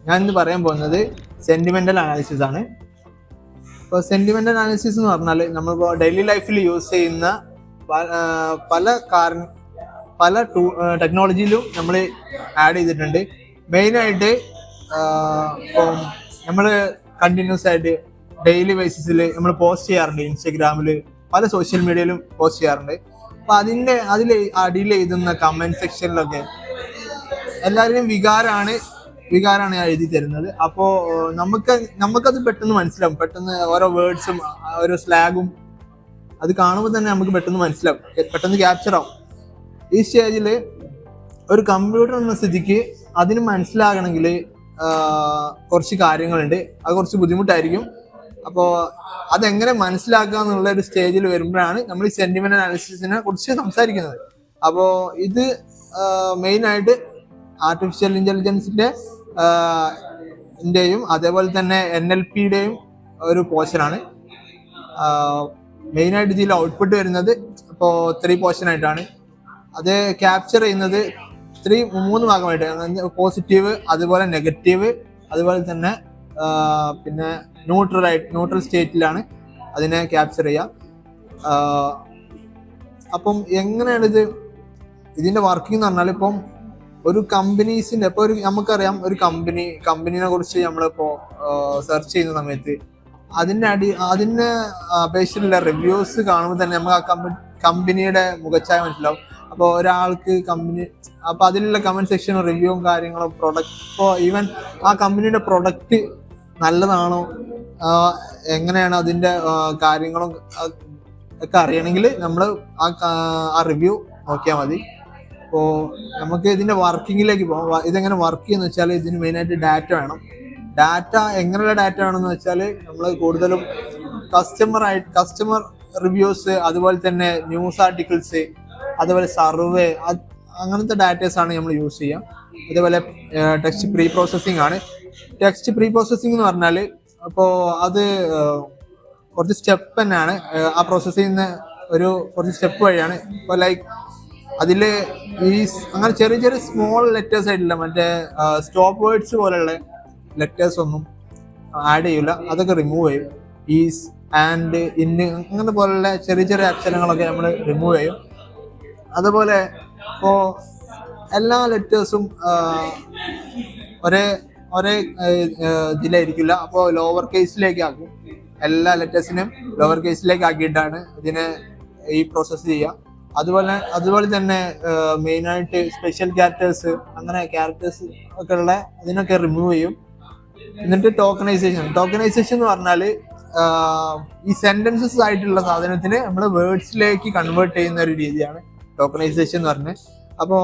ഞാൻ ഇന്ന് പറയാൻ പോകുന്നത് സെന്റിമെന്റൽ അനാലിസിസ് ആണ്. ഇപ്പോൾ സെന്റിമെന്റൽ അനാലിസിസ് എന്ന് പറഞ്ഞാൽ നമ്മളിപ്പോൾ ഡെയിലി ലൈഫിൽ യൂസ് ചെയ്യുന്ന പല ടെക്നോളജിയിലും നമ്മൾ ആഡ് ചെയ്തിട്ടുണ്ട്. മെയിനായിട്ട് ഇപ്പം നമ്മൾ കണ്ടിന്യൂസ് ആയിട്ട് ഡെയിലി ബേസിസിൽ നമ്മൾ പോസ്റ്റ് ചെയ്യാറുണ്ട്. ഇൻസ്റ്റഗ്രാമിൽ പല സോഷ്യൽ മീഡിയയിലും പോസ്റ്റ് ചെയ്യാറുണ്ട്. അപ്പം അതിൽ അടിയിൽ എഴുതുന്ന കമന്റ് സെക്ഷനിലൊക്കെ എല്ലാവരുടെയും വികാരമാണ് എഴുതി തരുന്നത്. അപ്പോൾ നമുക്കത് പെട്ടെന്ന് മനസ്സിലാവും. പെട്ടെന്ന് ഓരോ വേർഡ്സും ഓരോ സ്ലാഗും അത് കാണുമ്പോൾ തന്നെ നമുക്ക് പെട്ടെന്ന് മനസ്സിലാവും, പെട്ടെന്ന് ക്യാപ്ചർ ആവും. ഈ സ്റ്റേജിൽ ഒരു കമ്പ്യൂട്ടർ എന്ന സ്ഥിതിക്ക് അതിന് മനസ്സിലാകണമെങ്കിൽ കുറച്ച് കാര്യങ്ങളുണ്ട്. അത് കുറച്ച് ബുദ്ധിമുട്ടായിരിക്കും. അപ്പോൾ അതെങ്ങനെ മനസ്സിലാക്കുക എന്നുള്ള ഒരു സ്റ്റേജിൽ വരുമ്പോഴാണ് നമ്മൾ ഈ സെന്റിമെന്റ് അനാലിസിസിനെ കുറിച്ച് സംസാരിക്കുന്നത്. അപ്പോൾ ഇത് മെയിനായിട്ട് ആർട്ടിഫിഷ്യൽ ഇന്റലിജൻസിന്റെയും അതേപോലെ തന്നെ NLPയുടെയും ഒരു പോർഷനാണ്. മെയിനായിട്ട് ഇതിൽ ഔട്ട്പുട്ട് വരുന്നത് ഇപ്പോൾ 3 പോർഷനായിട്ടാണ്. അത് ക്യാപ്ചർ ചെയ്യുന്നത് 3 ഭാഗമായിട്ട്, പോസിറ്റീവ്, അതുപോലെ നെഗറ്റീവ്, അതുപോലെ തന്നെ പിന്നെ ന്യൂട്രൽ സ്റ്റേറ്റിലാണ് അതിനെ ക്യാപ്ചർ ചെയ്യുക. അപ്പം എങ്ങനെയാണ് ഇതിന്റെ വർക്കിംഗ് എന്ന് പറഞ്ഞാൽ, ഇപ്പം ഒരു കമ്പനീസിന്റെ ഇപ്പോൾ നമുക്കറിയാം, ഒരു കമ്പനീനെ കുറിച്ച് നമ്മളിപ്പോൾ സെർച്ച് ചെയ്യുന്ന സമയത്ത് അതിനെ അപേക്ഷിച്ചുള്ള റിവ്യൂസ് കാണുമ്പോൾ തന്നെ നമുക്ക് ആ കമ്പനിയുടെ മുഖച്ഛായ മനസ്സിലാവും. അപ്പോൾ ഒരാൾക്ക് അപ്പോൾ അതിലുള്ള കമന്റ് സെക്ഷനും റിവ്യൂവും കാര്യങ്ങളും ഇപ്പോൾ ഈവൻ ആ കമ്പനിയുടെ പ്രൊഡക്റ്റ് നല്ലതാണോ, എങ്ങനെയാണ് അതിന്റെ കാര്യങ്ങളും ഒക്കെ അറിയണമെങ്കിൽ നമ്മൾ ആ റിവ്യൂ നോക്കിയാൽ മതി. അപ്പോൾ നമുക്ക് ഇതിന്റെ വർക്കിങ്ങിലേക്ക് പോകാം. ഇതെങ്ങനെ വർക്ക് ചെയ്യുന്ന വെച്ചാൽ ഇതിന് മെയിനായിട്ട് ഡാറ്റ വേണം. ഡാറ്റ എങ്ങനെയുള്ള ഡാറ്റ വേണമെന്ന് വെച്ചാൽ നമ്മൾ കൂടുതലും കസ്റ്റമർ റിവ്യൂസ്, അതുപോലെ തന്നെ ന്യൂസ് ആർട്ടിക്കിൾസ്, അതുപോലെ സർവേ, അങ്ങനത്തെ ഡാറ്റേഴ്സ് ആണ് നമ്മൾ യൂസ് ചെയ്യുക. അതേപോലെ ടെക്സ്റ്റ് പ്രീ പ്രോസസ്സിംഗ് ആണ്. ടെക്സ്റ്റ് പ്രീ പ്രോസസ്സിംഗ് എന്ന് പറഞ്ഞാൽ അപ്പോൾ അത് കുറച്ച് സ്റ്റെപ്പ് തന്നെയാണ്. ആ പ്രോസസ്സ് ചെയ്യുന്ന കുറച്ച് സ്റ്റെപ്പ് വഴിയാണ്. ഇപ്പോൾ ലൈക്ക് അതിൽ അങ്ങനെ ചെറിയ ചെറിയ സ്മോൾ ലെറ്റേഴ്സ് ആയിട്ടില്ല, മറ്റേ സ്റ്റോപ്പ് വേർഡ്സ് പോലെയുള്ള ലെറ്റേഴ്സ് ഒന്നും ആഡ് ചെയ്യില്ല, അതൊക്കെ റിമൂവ് ചെയ്യും. ഈസ്, ആൻഡ്, ഇന്ന്, അങ്ങനെ പോലുള്ള ചെറിയ ചെറിയ അക്ഷരങ്ങളൊക്കെ നമ്മൾ റിമൂവ് ചെയ്യും. അതുപോലെ ഇപ്പോൾ എല്ലാ ലെറ്റേഴ്സും ഒരേ ഇതിലായിരിക്കില്ല. അപ്പോൾ ലോവർ കേസിലേക്ക് ആക്കും. എല്ലാ ലെറ്റേഴ്സിനും ലോവർ കേസിലേക്ക് ആക്കിയിട്ടാണ് ഇതിനെ ഈ പ്രോസസ്സ് ചെയ്യുക. അതുപോലെ തന്നെ മെയിനായിട്ട് സ്പെഷ്യൽ ക്യാരക്ടേഴ്സ്, അങ്ങനെ ക്യാരക്ടേഴ്സ് ഒക്കെ ഉള്ള അതിനൊക്കെ റിമൂവ് ചെയ്യും. എന്നിട്ട് ടോക്കണൈസേഷൻ എന്ന് പറഞ്ഞാൽ ഈ സെന്റൻസസ് ആയിട്ടുള്ള സാധനത്തിന് നമ്മൾ വേർഡ്സിലേക്ക് കൺവേർട്ട് ചെയ്യുന്ന ഒരു രീതിയാണ് ടോക്കണൈസേഷൻ എന്ന് പറഞ്ഞത്. അപ്പോൾ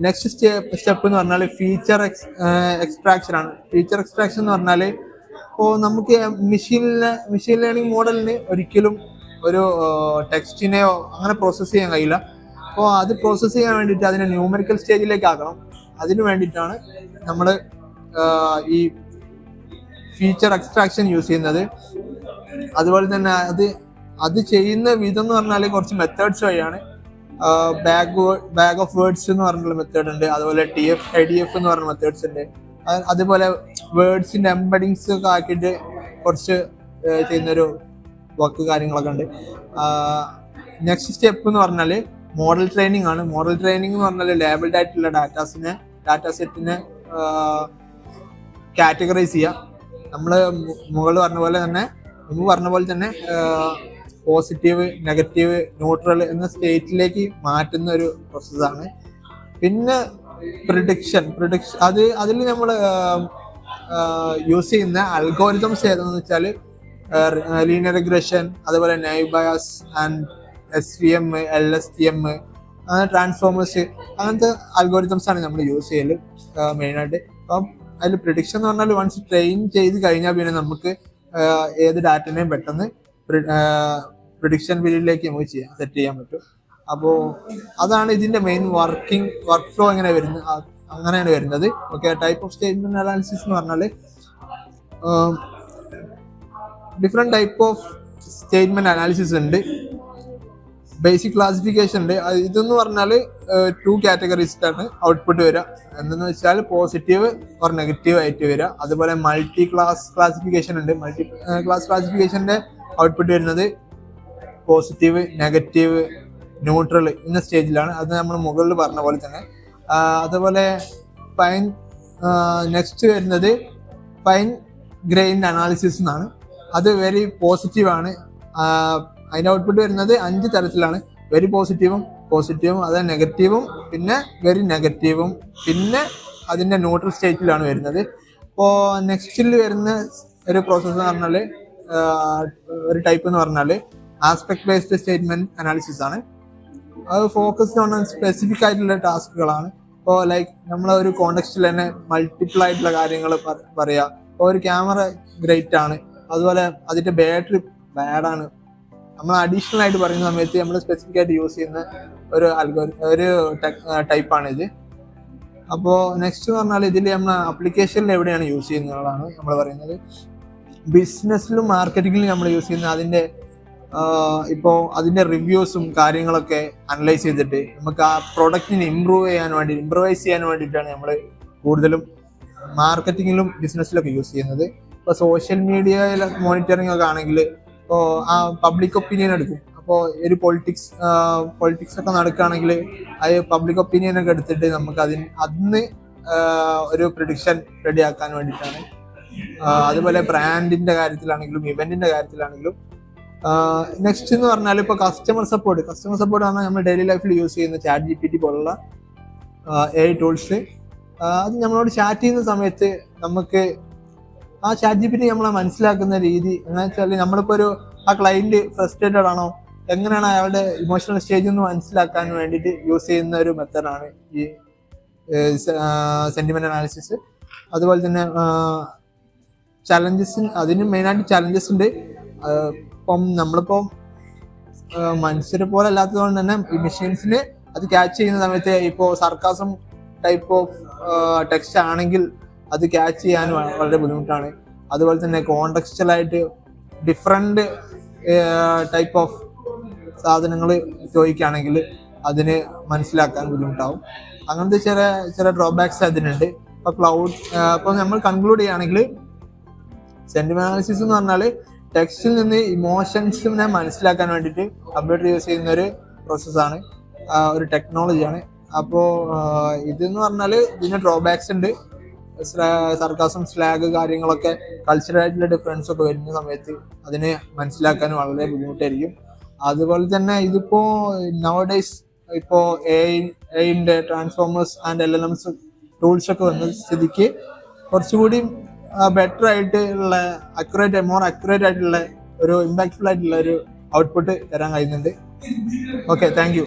നെക്സ്റ്റ് സ്റ്റെപ്പ് എന്ന് പറഞ്ഞാൽ ഫീച്ചർ എക്സ്ട്രാക്ഷൻ ആണ്. ഫീച്ചർ എക്സ്ട്രാക്ഷൻ എന്ന് പറഞ്ഞാൽ ഇപ്പോൾ നമുക്ക് മെഷീൻ ലേണിംഗ് മോഡലിന് ഒരിക്കലും ഒരു ടെക്സ്റ്റിനെയോ അങ്ങനെ പ്രോസസ്സ് ചെയ്യാൻ കഴിയില്ല. അപ്പോൾ അത് പ്രോസസ്സ് ചെയ്യാൻ വേണ്ടിയിട്ട് അതിനെ ന്യൂമറിക്കൽ സ്റ്റേജിലേക്ക് ആക്കണം. അതിന് വേണ്ടിയിട്ടാണ് നമ്മൾ ഈ ഫീച്ചർ എക്സ്ട്രാക്ഷൻ യൂസ് ചെയ്യുന്നത്. അതുപോലെ തന്നെ അത് ചെയ്യുന്ന വിധം എന്ന് പറഞ്ഞാൽ കുറച്ച് മെത്തേഡ്സ് വഴിയാണ്. ബാഗ് ഓഫ് വേർഡ്സ് എന്ന് പറഞ്ഞുള്ള മെത്തേഡ് ഉണ്ട്. അതുപോലെ IDF എന്ന് പറഞ്ഞ മെത്തേഡ്സ് ഉണ്ട്. അതുപോലെ വേർഡ്സിന്റെ എംബഡിങ്സ് ഒക്കെ ആക്കിയിട്ട് കുറച്ച് ചെയ്യുന്നൊരു വർക്ക് കാര്യങ്ങളൊക്കെ ഉണ്ട്. നെക്സ്റ്റ് സ്റ്റെപ്പ് എന്ന് പറഞ്ഞാൽ മോഡൽ ട്രെയിനിങ് ആണ്. മോഡൽ ട്രെയിനിങ് എന്ന് പറഞ്ഞാൽ ലേബിൾഡ് ആയിട്ടുള്ള ഡാറ്റാ സെറ്റിനെ കാറ്റഗറൈസ് ചെയ്യുക. നമ്മൾ മുമ്പ് പറഞ്ഞ പോലെ തന്നെ പോസിറ്റീവ്, നെഗറ്റീവ്, ന്യൂട്രൽ എന്ന സ്റ്റേറ്റിലേക്ക് മാറ്റുന്ന ഒരു പ്രോസസ്സാണ്. പിന്നെ പ്രിഡിക്ഷൻ അതിൽ നമ്മൾ യൂസ് ചെയ്യുന്ന അൽഗോരിതംസ് ഏതാണെന്ന് വെച്ചാൽ ലീനിയർ റിഗ്രഷൻ, അതുപോലെ naive bias and SVM, LSTM, അങ്ങനെ ട്രാൻസ്ഫോമേഴ്സ്, അങ്ങനത്തെ അൽഗോരിതംസ് ആണ് നമ്മൾ യൂസ് ചെയ്യല് മെയിനായിട്ട്. അപ്പം അതിൽ പ്രിഡിക്ഷൻ എന്ന് പറഞ്ഞാൽ വൺസ് ട്രെയിൻ ചെയ്ത് കഴിഞ്ഞാൽ പിന്നെ നമുക്ക് ഏത് ഡാറ്റനെയും പെട്ടെന്ന് പ്രിഡിക്ഷൻ പീരീഡിലേക്ക് നമുക്ക് സെറ്റ് ചെയ്യാൻ പറ്റും. അപ്പോൾ അതാണ് ഇതിന്റെ മെയിൻ വർക്ക് ഫ്ലോ അങ്ങനെയാണ് വരുന്നത്. Okay, type of statement analysis എന്ന് പറഞ്ഞാൽ different type of statement analysis ഉണ്ട്. ബേസിക് ക്ലാസിഫിക്കേഷൻ ഉണ്ട്. ഇതെന്ന് പറഞ്ഞാൽ 2 കാറ്റഗറീസിലാണ് ഔട്ട്പുട്ട് വരിക. എന്തെന്ന് വെച്ചാൽ പോസിറ്റീവ് ഓർ നെഗറ്റീവ് ആയിട്ട് വരിക. അതുപോലെ മൾട്ടി ക്ലാസ് ക്ലാസിഫിക്കേഷൻ ഉണ്ട്. മൾട്ടി ക്ലാസ് ക്ലാസിഫിക്കേഷന്റെ ഔട്ട്പുട്ട് വരുന്നത് പോസിറ്റീവ്, നെഗറ്റീവ്, ന്യൂട്രൽ എന്ന സ്റ്റേജിലാണ്. അത് നമ്മൾ മുകളിൽ പറഞ്ഞ പോലെ തന്നെ. അതുപോലെ ഫൈൻ നെക്സ്റ്റ് വരുന്നത് ഫൈൻ ഗ്രെയിൻ അനാലിസിസ് എന്നാണ്. അത് വെരി പോസിറ്റീവ് ആണ്. അതിന്റെ ഔട്ട്പുട്ട് വരുന്നത് 5 തരത്തിലാണ്. വെരി പോസിറ്റീവും അത് നെഗറ്റീവും, പിന്നെ വെരി നെഗറ്റീവും, പിന്നെ അതിന്റെ ന്യൂട്രൽ സ്റ്റേറ്റിലാണ് വരുന്നത്. ഇപ്പോൾ നെക്സ്റ്റിൽ വരുന്ന ഒരു പ്രോസസ്സ് എന്ന് പറഞ്ഞാൽ ഒരു ടൈപ്പ് എന്ന് പറഞ്ഞാൽ ആസ്പെക്ട് ബേസ്ഡ് സ്റ്റേറ്റ്മെന്റ് അനാലിസിസ് ആണ്. അത് ഫോക്കസ്ഡ് ഓൺ സ്പെസിഫിക് ആയിട്ടുള്ള ടാസ്കുകളാണ്. ഇപ്പോൾ ലൈക്ക് നമ്മൾ ഒരു കോണ്ടെക്സ്റ്റിൽ തന്നെ മൾട്ടിപ്പിൾ ആയിട്ടുള്ള കാര്യങ്ങൾ പറയാ. ഇപ്പോൾ ഒരു ക്യാമറ ഗ്രേറ്റ് ആണ്, അതുപോലെ അതിന്റെ ബാറ്ററി ബാഡാണ്, നമ്മൾ അഡീഷണൽ ആയിട്ട് പറയുന്ന സമയത്ത് നമ്മൾ സ്പെസിഫിക് ആയിട്ട് യൂസ് ചെയ്യുന്ന ഒരു ടൈപ്പാണ് ഇത്. അപ്പോൾ നെക്സ്റ്റ് എന്ന് പറഞ്ഞാൽ ഇതിൽ നമ്മൾ ആപ്ലിക്കേഷനിൽ എവിടെയാണ് യൂസ് ചെയ്യുന്നതാണ് നമ്മൾ പറയുന്നത്. ബിസിനസ്സിലും മാർക്കറ്റിങ്ങിലും നമ്മൾ യൂസ് ചെയ്യുന്ന അതിന്റെ ഇപ്പോൾ അതിന്റെ റിവ്യൂസും കാര്യങ്ങളൊക്കെ അനലൈസ് ചെയ്തിട്ട് നമുക്ക് ആ പ്രൊഡക്റ്റിനെ ഇംപ്രൂവൈസ് ചെയ്യാൻ വേണ്ടിയിട്ടാണ് നമ്മൾ കൂടുതലും മാർക്കറ്റിങ്ങിലും ബിസിനസ്സിലൊക്കെ യൂസ് ചെയ്യുന്നത്. ഇപ്പോൾ സോഷ്യൽ മീഡിയയിൽ മോണിറ്ററിംഗ് ഒക്കെ ആണെങ്കിൽ ഇപ്പോൾ ആ പബ്ലിക് ഒപ്പീനിയൻ എടുക്കും. അപ്പോൾ ഒരു പൊളിറ്റിക്സ് ഒക്കെ നടക്കുകയാണെങ്കിൽ അത് പബ്ലിക് ഒപ്പീനിയൻ ഒക്കെ എടുത്തിട്ട് നമുക്ക് അതിന് ഒരു പ്രിഡിക്ഷൻ റെഡിയാക്കാൻ വേണ്ടിയിട്ടാണ്. അതുപോലെ ബ്രാൻഡിന്റെ കാര്യത്തിലാണെങ്കിലും ഇവന്റിന്റെ കാര്യത്തിലാണെങ്കിലും. നെക്സ്റ്റ് എന്ന് പറഞ്ഞാൽ ഇപ്പോൾ കസ്റ്റമർ സപ്പോർട്ട് പറഞ്ഞാൽ നമ്മൾ ഡെയിലി ലൈഫിൽ യൂസ് ചെയ്യുന്ന ChatGPT പോലുള്ള AI ടൂൾസ്. അത് നമ്മളോട് ചാറ്റ് ചെയ്യുന്ന സമയത്ത് നമുക്ക് ആ ChatGPT നമ്മളെ മനസ്സിലാക്കുന്ന രീതി എന്ന് വെച്ചാൽ നമ്മളിപ്പോൾ ആ ക്ലയന്റ് ഫ്രസ്ട്രേറ്റഡ് ആണോ, എങ്ങനെയാണ് അയാളുടെ ഇമോഷണൽ സ്റ്റേജ് എന്ന് മനസ്സിലാക്കാൻ വേണ്ടിയിട്ട് യൂസ് ചെയ്യുന്ന ഒരു മെത്തഡാണ് ഈ സെന്റിമെന്റ് അനാലിസിസ്. അതുപോലെ തന്നെ അതിന് മെയിനായിട്ട് ചലഞ്ചസ് ഉണ്ട്. ഇപ്പം നമ്മളിപ്പോൾ മനുഷ്യരെ പോലെ അല്ലാത്തത് കൊണ്ട് തന്നെ ഈ മെഷീൻസിന് അത് ക്യാച്ച് ചെയ്യുന്ന സമയത്ത് ഇപ്പോൾ സർക്കാസം ടൈപ്പ് ഓഫ് ടെക്സ്റ്റ് ആണെങ്കിൽ അത് ക്യാച്ച് ചെയ്യാൻ വളരെ ബുദ്ധിമുട്ടാണ്. അതുപോലെ തന്നെ കോണ്ടെക്സ്റ്റലായിട്ട് ഡിഫറെന്റ് ടൈപ്പ് ഓഫ് സാധനങ്ങൾ ചോദിക്കുകയാണെങ്കിൽ അതിന് മനസ്സിലാക്കാൻ ബുദ്ധിമുട്ടാവും. അങ്ങനത്തെ ചില ഡ്രോബാക്സ് അതിനുണ്ട്. ഇപ്പോൾ നമ്മൾ കൺക്ലൂഡ് ചെയ്യുകയാണെങ്കിൽ സെന്റിമെന്റ് അനാലിസിസ് എന്ന് പറഞ്ഞാൽ ടെക്സ്റ്റിൽ നിന്ന് ഇമോഷൻസിനെ മനസ്സിലാക്കാൻ വേണ്ടിയിട്ട് കമ്പ്യൂട്ടർ യൂസ് ചെയ്യുന്ന ഒരു പ്രോസസ്സാണ്, ഒരു ടെക്നോളജിയാണ്. അപ്പോൾ ഇതെന്ന് പറഞ്ഞാൽ ഇതിന് ഡ്രോബാക്സ് ഉണ്ട്. സർക്കാസം, സ്ലാഗ് കാര്യങ്ങളൊക്കെ കൾച്ചറായിട്ടുള്ള ഡിഫറൻസ് ഒക്കെ വരുന്ന സമയത്ത് അതിനെ മനസ്സിലാക്കാൻ വളരെ ബുദ്ധിമുട്ടായിരിക്കും. അതുപോലെ തന്നെ ഇതിപ്പോ നവഡേയ്സ് ഇപ്പോൾ എഐന്റെ ട്രാൻസ്ഫോമേഴ്സ് ആൻഡ് LLMs ടൂൾസ് ഒക്കെ വന്ന സ്ഥിതിക്ക് കുറച്ചുകൂടി ബെറ്റർ ആയിട്ടുള്ള മോർ അക്യുറേറ്റ് ആയിട്ടുള്ള ഒരു ഇമ്പാക്ട്ഫുൾ ആയിട്ടുള്ള ഒരു ഔട്ട്പുട്ട് തരാൻ കഴിയുന്നുണ്ട്. Okay, thank you.